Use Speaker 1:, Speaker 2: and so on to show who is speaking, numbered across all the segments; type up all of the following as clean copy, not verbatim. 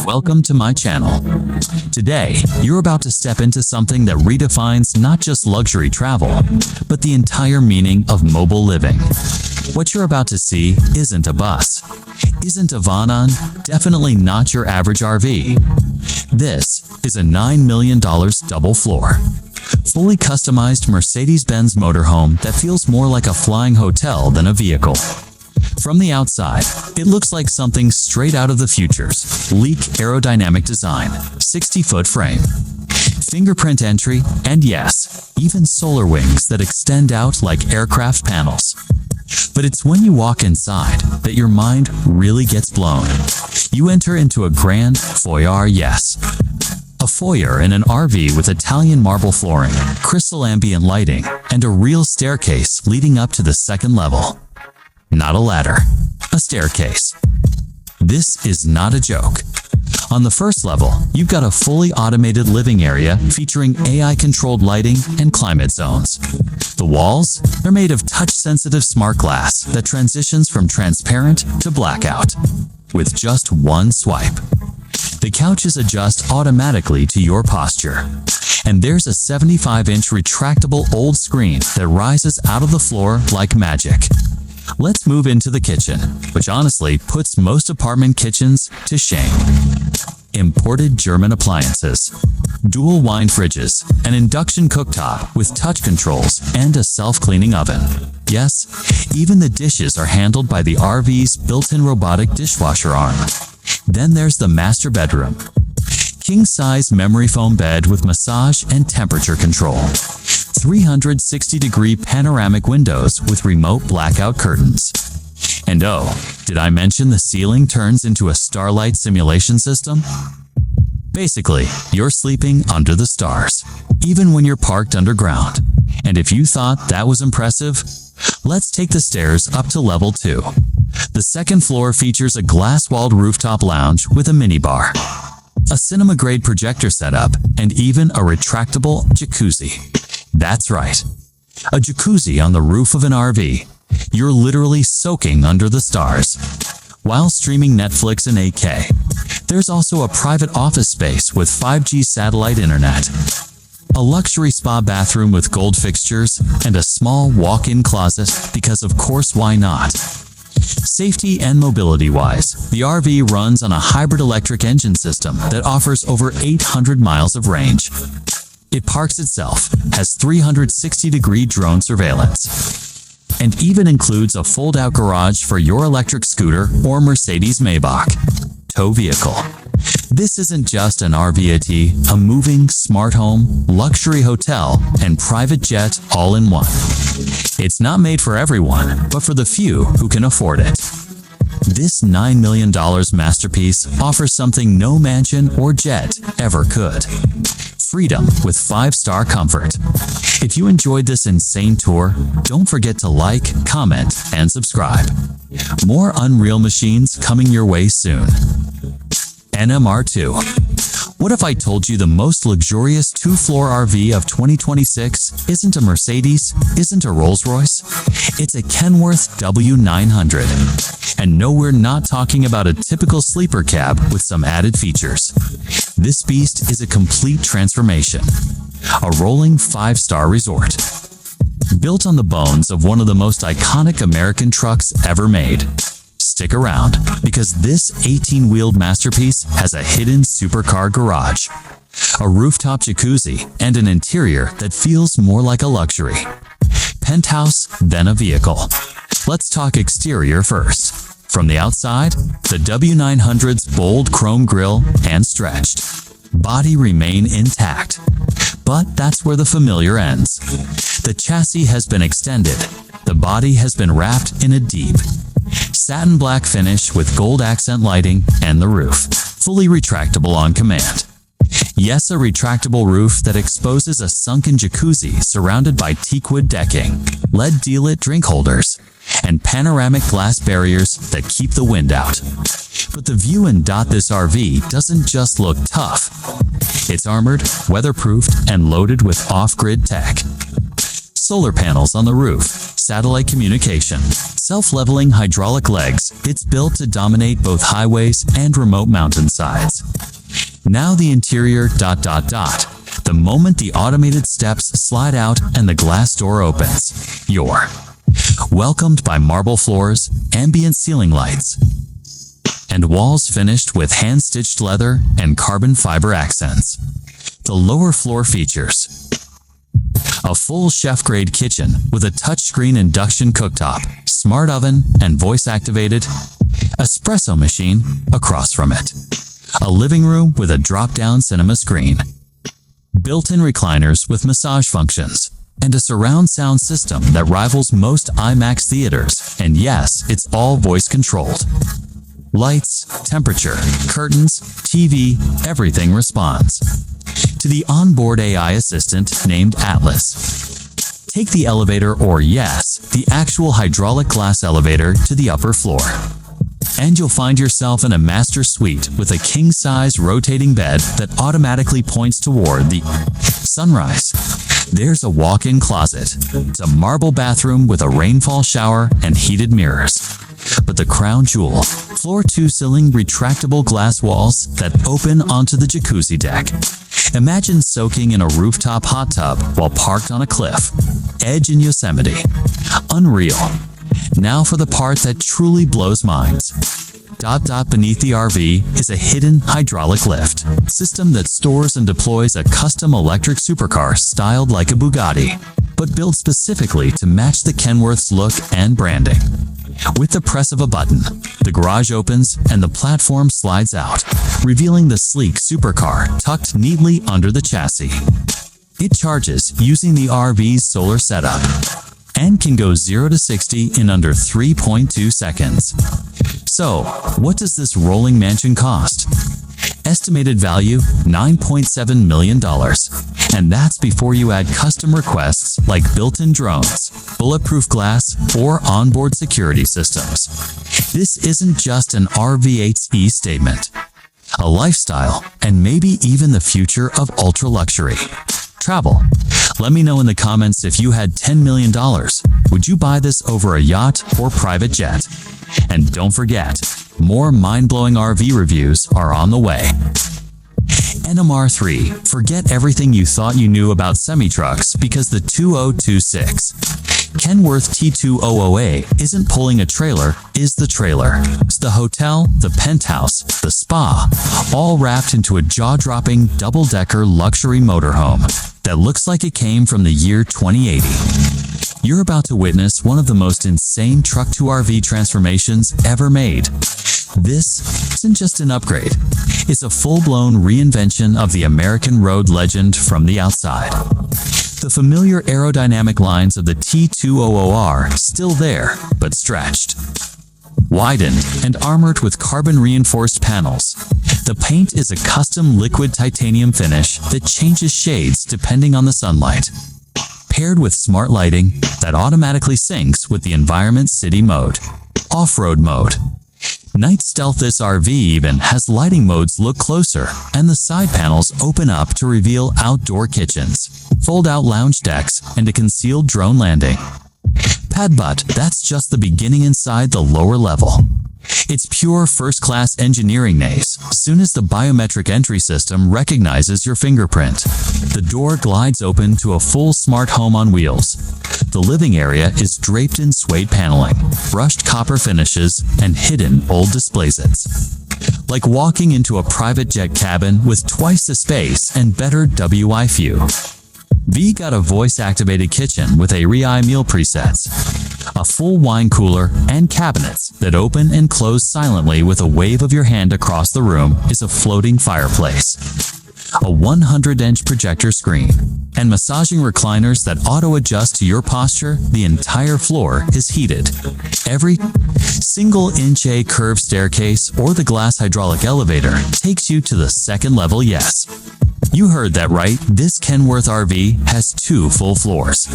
Speaker 1: Welcome to my channel. Today, you're about to step into something that redefines not just luxury travel, but the entire meaning of mobile living. What you're about to see isn't a bus, isn't a van, definitely not your average RV. This is a $9 million double floor, fully customized Mercedes-Benz motorhome that feels more like a flying hotel than a vehicle. From the outside, it looks like something straight out of the future's sleek aerodynamic design, 60-foot frame, fingerprint entry, and yes, even solar wings that extend out like aircraft panels. But it's when you walk inside that your mind really gets blown. You enter into a grand foyer, yes. A foyer in an RV with Italian marble flooring, crystal ambient lighting, and a real staircase leading up to the second level. Not a ladder, a staircase. This is not a joke. On the first level, you've got a fully automated living area featuring AI-controlled lighting and climate zones. The walls, they're made of touch-sensitive smart glass that transitions from transparent to blackout with just one swipe. The couches adjust automatically to your posture. And there's a 75-inch retractable old screen that rises out of the floor like magic. Let's move into the kitchen, which honestly puts most apartment kitchens to shame. Imported German appliances, dual wine fridges, an induction cooktop with touch controls, and a self-cleaning oven. Yes, even the dishes are handled by the RV's built-in robotic dishwasher arm. Then there's the master bedroom. King-size memory foam bed with massage and temperature control. 360-degree panoramic windows with remote blackout curtains. And oh, did I mention the ceiling turns into a starlight simulation system? Basically, you're sleeping under the stars, even when you're parked underground. And if you thought that was impressive, let's take the stairs up to level 2. The second floor features a glass-walled rooftop lounge with a minibar, a cinema-grade projector setup, and even a retractable jacuzzi. That's right, a jacuzzi on the roof of an RV. You're literally soaking under the stars while streaming Netflix in 8K. There's also a private office space with 5G satellite internet, a luxury spa bathroom with gold fixtures, and a small walk-in closet because of course why not? Safety and mobility-wise, the RV runs on a hybrid electric engine system that offers over 800 miles of range. It parks itself, has 360-degree drone surveillance, and even includes a fold-out garage for your electric scooter or Mercedes Maybach tow vehicle. This isn't just an RVAT, a moving, smart home, luxury hotel, and private jet all in one. It's not made for everyone, but for the few who can afford it. This $9 million masterpiece offers something no mansion or jet ever could. Freedom with 5-star comfort. If you enjoyed this insane tour, don't forget to like, comment, and subscribe. More unreal machines coming your way soon. NMR2. What if I told you the most luxurious 2-floor RV of 2026 isn't a Mercedes, isn't a Rolls-Royce? It's a Kenworth W900. And no, we're not talking about a typical sleeper cab with some added features. This beast is a complete transformation. A rolling 5-star resort. Built on the bones of one of the most iconic American trucks ever made. Stick around, because this 18-wheeled masterpiece has a hidden supercar garage, a rooftop jacuzzi, and an interior that feels more like a luxury penthouse than a vehicle. Let's talk exterior first. From the outside, the W900's bold chrome grille and stretched body remain intact. But that's where the familiar ends. The chassis has been extended. The body has been wrapped in a deep satin black finish with gold accent lighting, and the roof, fully retractable on command. Yes, a retractable roof that exposes a sunken jacuzzi surrounded by teakwood decking, lead D-lit drink holders, and panoramic glass barriers that keep the wind out. But the view in this RV doesn't just look tough. It's armored, weatherproofed, and loaded with off-grid tech. Solar panels on the roof, satellite communication, self-leveling hydraulic legs. It's built to dominate both highways and remote mountainsides. Now the interior ... The moment the automated steps slide out and the glass door opens, you're welcomed by marble floors, ambient ceiling lights, and walls finished with hand-stitched leather and carbon fiber accents. The lower floor features a full chef-grade kitchen with a touchscreen induction cooktop, smart oven, and voice-activated espresso machine across from it. A living room with a drop-down cinema screen, built-in recliners with massage functions, and a surround sound system that rivals most IMAX theaters. And yes, it's all voice-controlled. Lights, temperature, curtains, TV, everything responds to the onboard AI assistant named Atlas. Take the elevator, or yes, the actual hydraulic glass elevator, to the upper floor, and you'll find yourself in a master suite with a king-size rotating bed that automatically points toward the sunrise. There's a walk-in closet. It's a marble bathroom with a rainfall shower and heated mirrors. But the crown jewel, floor 2 ceiling retractable glass walls that open onto the jacuzzi deck. Imagine soaking in a rooftop hot tub while parked on a cliff edge in Yosemite. Unreal. Now for the part that truly blows minds. Beneath the RV is a hidden hydraulic lift system that stores and deploys a custom electric supercar styled like a Bugatti, but built specifically to match the Kenworth's look and branding. With the press of a button, the garage opens and the platform slides out, revealing the sleek supercar tucked neatly under the chassis. It charges using the RV's solar setup and can go 0 to 60 in under 3.2 seconds. So, what does this rolling mansion cost? Estimated value, $9.7 million. And that's before you add custom requests like built-in drones, bulletproof glass, or onboard security systems. This isn't just an RV8E statement. A lifestyle, and maybe even the future of ultra-luxury travel. Let me know in the comments, if you had $10 million, would you buy this over a yacht or private jet? And don't forget, more mind-blowing RV reviews are on the way. NMR3, forget everything you thought you knew about semi-trucks, because the 2026 Kenworth T200A isn't pulling a trailer, is the trailer. It's the hotel, the penthouse, the spa, all wrapped into a jaw-dropping double-decker luxury motorhome that looks like it came from the year 2080. You're about to witness one of the most insane truck-to-RV transformations ever made. This isn't just an upgrade. It's a full-blown reinvention of the American road legend from the outside. The familiar aerodynamic lines of the T200 are still there, but stretched, widened, and armored with carbon-reinforced panels. The paint is a custom liquid titanium finish that changes shades depending on the sunlight, paired with smart lighting that automatically syncs with the environment. City mode, off-road mode, night stealth. This RV even has lighting modes. Look closer, and the side panels open up to reveal outdoor kitchens, fold-out lounge decks, and a concealed drone landing pad. But that's just the beginning. Inside the lower level, it's pure first-class engineering. As soon as the biometric entry system recognizes your fingerprint, the door glides open to a full smart home on wheels. The living area is draped in suede paneling, brushed copper finishes, and hidden old display sets. Like walking into a private jet cabin with twice the space and better Wi-Fi view. V got a voice-activated kitchen with a REI meal presets, a full wine cooler, and cabinets that open and close silently with a wave of your hand. Across the room is a floating fireplace, a 100-inch projector screen, and massaging recliners that auto-adjust to your posture. The entire floor is heated. Every single inch. A curved staircase or the glass hydraulic elevator takes you to the second level. Yes, you heard that right. This Kenworth RV has 2 full floors,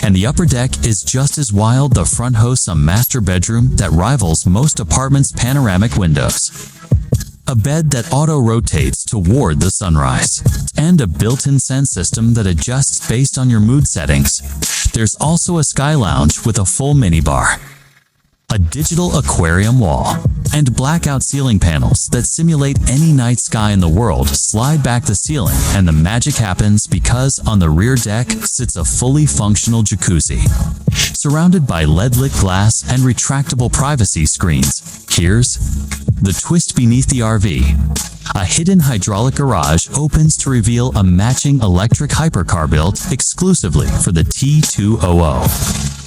Speaker 1: and the upper deck is just as wild. The front hosts a master bedroom that rivals most apartments' panoramic windows. a bed that auto-rotates toward the sunrise, and a built-in scent system that adjusts based on your mood settings. There's also a sky lounge with a full minibar, a digital aquarium wall, and blackout ceiling panels that simulate any night sky in the world. Slide back the ceiling and the magic happens, because on the rear deck sits a fully functional jacuzzi, surrounded by LED-lit glass and retractable privacy screens. Here's the twist beneath the RV. A hidden hydraulic garage opens to reveal a matching electric hypercar built exclusively for the T200.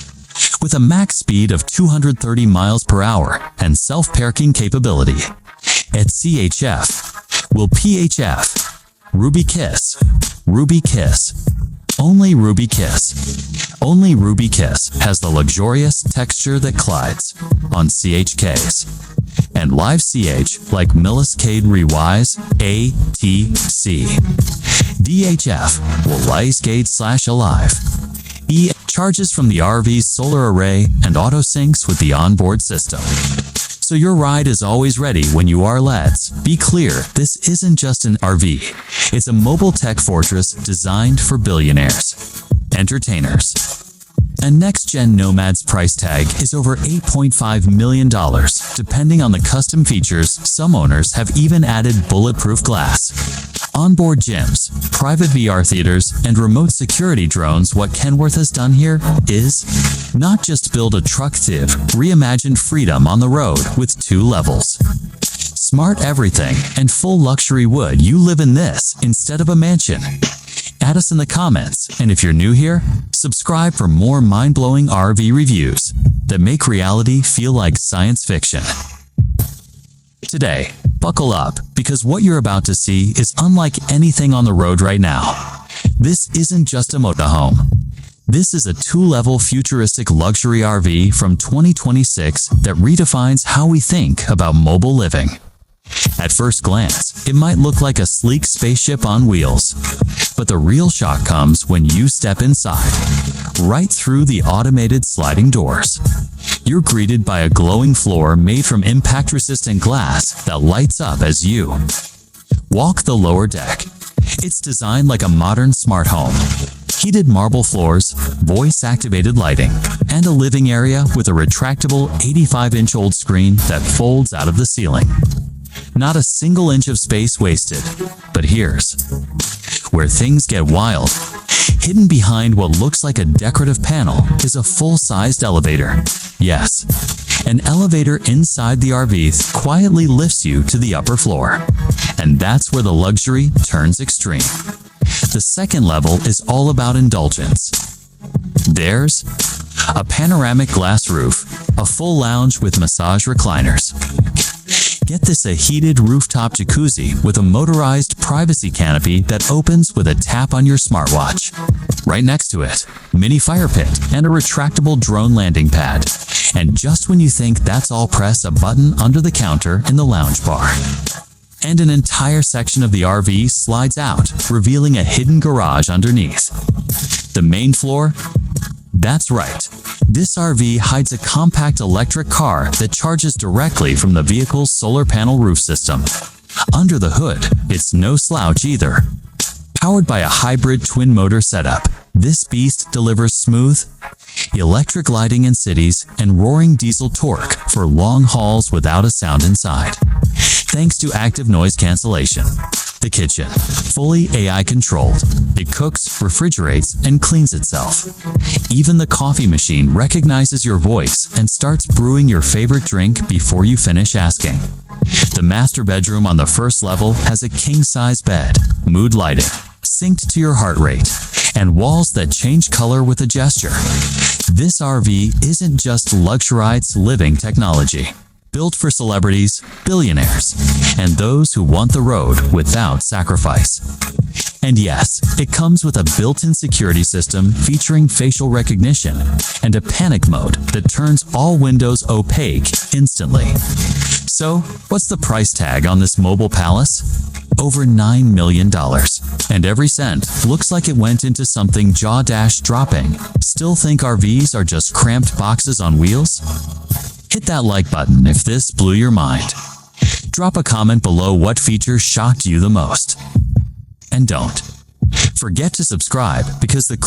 Speaker 1: With a max speed of 230 miles per hour and self-parking capability. At CHF, will PHF, Ruby Kiss, Ruby Kiss. Only Ruby Kiss. Only Ruby Kiss has the luxurious texture that glides on CHKs. And Live CH like Milliscade Rewise ATC. DHF will Liescade/Alive. E charges from the RV's solar array and auto-syncs with the onboard system. So your ride is always ready when you are. Let's be clear, this isn't just an RV. It's a mobile tech fortress designed for billionaires, entertainers, and next-gen nomads. Price tag is over $8.5 million. Depending on the custom features, some owners have even added bulletproof glass, onboard gyms, private VR theaters, and remote security drones. What Kenworth has done here is not just build a truck, they've reimagined freedom on the road with 2 levels. Smart everything and full luxury. Would you live in this instead of a mansion? Add us in the comments, and if you're new here, subscribe for more mind-blowing RV reviews that make reality feel like science fiction. Today, buckle up, because what you're about to see is unlike anything on the road right now. This isn't just a motorhome. This is a 2-level futuristic luxury RV from 2026 that redefines how we think about mobile living. At first glance, it might look like a sleek spaceship on wheels, but the real shock comes when you step inside. Right through the automated sliding doors, you're greeted by a glowing floor made from impact-resistant glass that lights up as you walk the lower deck. It's designed like a modern smart home. Heated marble floors, voice-activated lighting, and a living area with a retractable 85-inch old screen that folds out of the ceiling. Not a single inch of space wasted. But here's where things get wild. Hidden behind what looks like a decorative panel is a full-sized elevator. Yes, an elevator inside the RV quietly lifts you to the upper floor. And that's where the luxury turns extreme. The second level is all about indulgence. There's a panoramic glass roof, a full lounge with massage recliners. Get this, a heated rooftop jacuzzi with a motorized privacy canopy that opens with a tap on your smartwatch. Right next to it, mini fire pit and a retractable drone landing pad. And just when you think that's all, press a button under the counter in the lounge bar. And an entire section of the RV slides out, revealing a hidden garage underneath. The main floor? That's right. This RV hides a compact electric car that charges directly from the vehicle's solar panel roof system. Under the hood, it's no slouch either. Powered by a hybrid twin-motor setup, this beast delivers smooth, electric lighting in cities and roaring diesel torque for long hauls without a sound inside. Thanks to active noise cancellation. The kitchen, fully AI controlled. It cooks, refrigerates, and cleans itself. Even the coffee machine recognizes your voice and starts brewing your favorite drink before you finish asking. The master bedroom on the first level has a king-size bed, mood lighted, synced to your heart rate, and walls that change color with a gesture. This RV isn't just luxury, it's living technology. Built for celebrities, billionaires, and those who want the road without sacrifice. And yes, it comes with a built-in security system featuring facial recognition and a panic mode that turns all windows opaque instantly. So, what's the price tag on this mobile palace? Over $9 million. And every cent looks like it went into something jaw-dropping. Still think RVs are just cramped boxes on wheels? Hit that like button if this blew your mind. Drop a comment below what feature shocked you the most. And don't forget to subscribe because the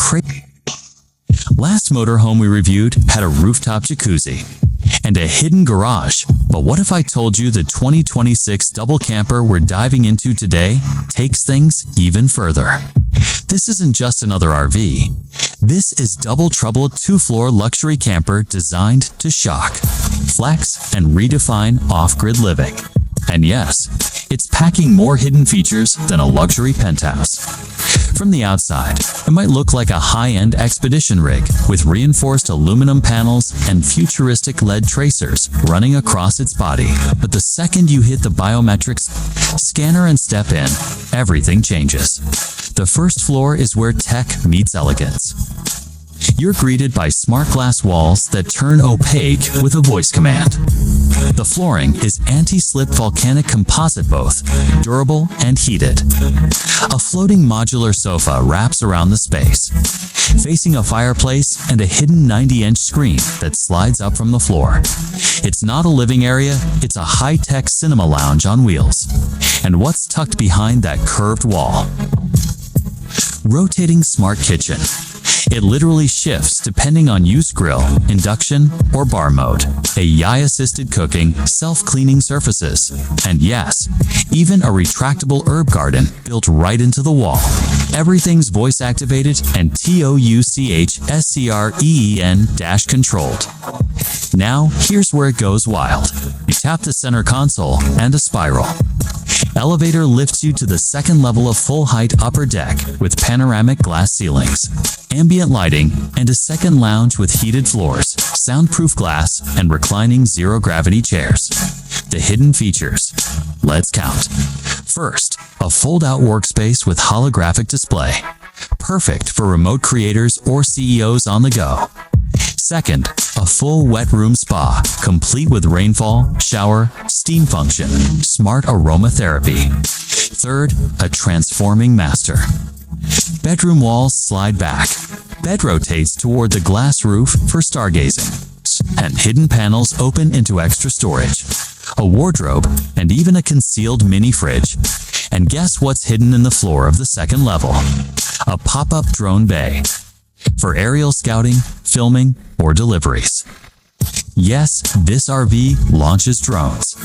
Speaker 1: last motorhome we reviewed had a rooftop jacuzzi and a hidden garage. But what if I told you the 2026 double camper we're diving into today takes things even further? This isn't just another RV. This is Double Trouble 2-floor luxury camper designed to shock, flex, and redefine off-grid living. And yes, it's packing more hidden features than a luxury penthouse. From the outside, it might look like a high-end expedition rig with reinforced aluminum panels and futuristic LED tracers running across its body. But the second you hit the biometrics scanner and step in, everything changes. The first floor is where tech meets elegance. You're greeted by smart glass walls that turn opaque with a voice command. The flooring is anti-slip volcanic composite, both durable and heated. A floating modular sofa wraps around the space, facing a fireplace and a hidden 90-inch screen that slides up from the floor. It's not a living area, it's a high-tech cinema lounge on wheels. And what's tucked behind that curved wall? Rotating smart kitchen. It literally shifts depending on use grill, induction, or bar mode. AI-assisted cooking, self-cleaning surfaces, and yes, even a retractable herb garden built right into the wall. Everything's voice-activated and TOUCHSCREEN-controlled. Now, here's where it goes wild. You tap the center console and a spiral. Elevator lifts you to the second level of full-height upper deck with panoramic glass ceilings, ambient lighting, and a second lounge with heated floors, soundproof glass, and reclining zero-gravity chairs. The hidden features. Let's count. First, a fold-out workspace with holographic display. Perfect for remote creators or CEOs on the go. Second, a full wet room spa, complete with rainfall, shower, steam function, smart aromatherapy. Third, a transforming master. Bedroom walls slide back. Bed rotates toward the glass roof for stargazing. And hidden panels open into extra storage. A wardrobe, and even a concealed mini fridge. And guess what's hidden in the floor of the second level? A pop-up drone bay. For aerial scouting, filming, or deliveries. Yes, this RV launches drones.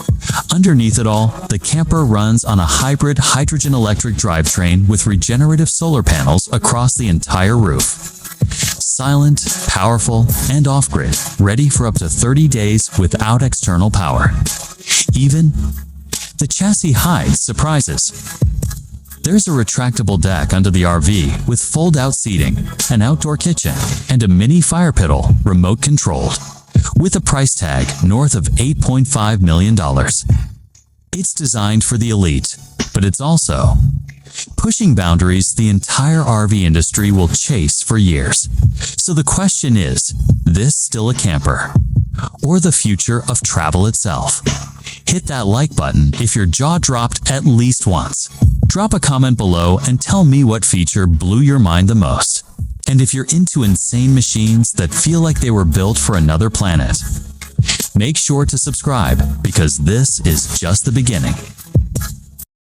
Speaker 1: Underneath it all, the camper runs on a hybrid hydrogen-electric drivetrain with regenerative solar panels across the entire roof. Silent, powerful, and off-grid, ready for up to 30 days without external power. Even the chassis hides surprises. There's a retractable deck under the RV with fold-out seating, an outdoor kitchen, and a mini fire pit, remote-controlled, with a price tag north of $8.5 million. It's designed for the elite, but it's also pushing boundaries the entire RV industry will chase for years. So the question is, this still a camper? Or the future of travel itself? Hit that like button if your jaw dropped at least once. Drop a comment below and tell me what feature blew your mind the most. And if you're into insane machines that feel like they were built for another planet, make sure to subscribe because this is just the beginning.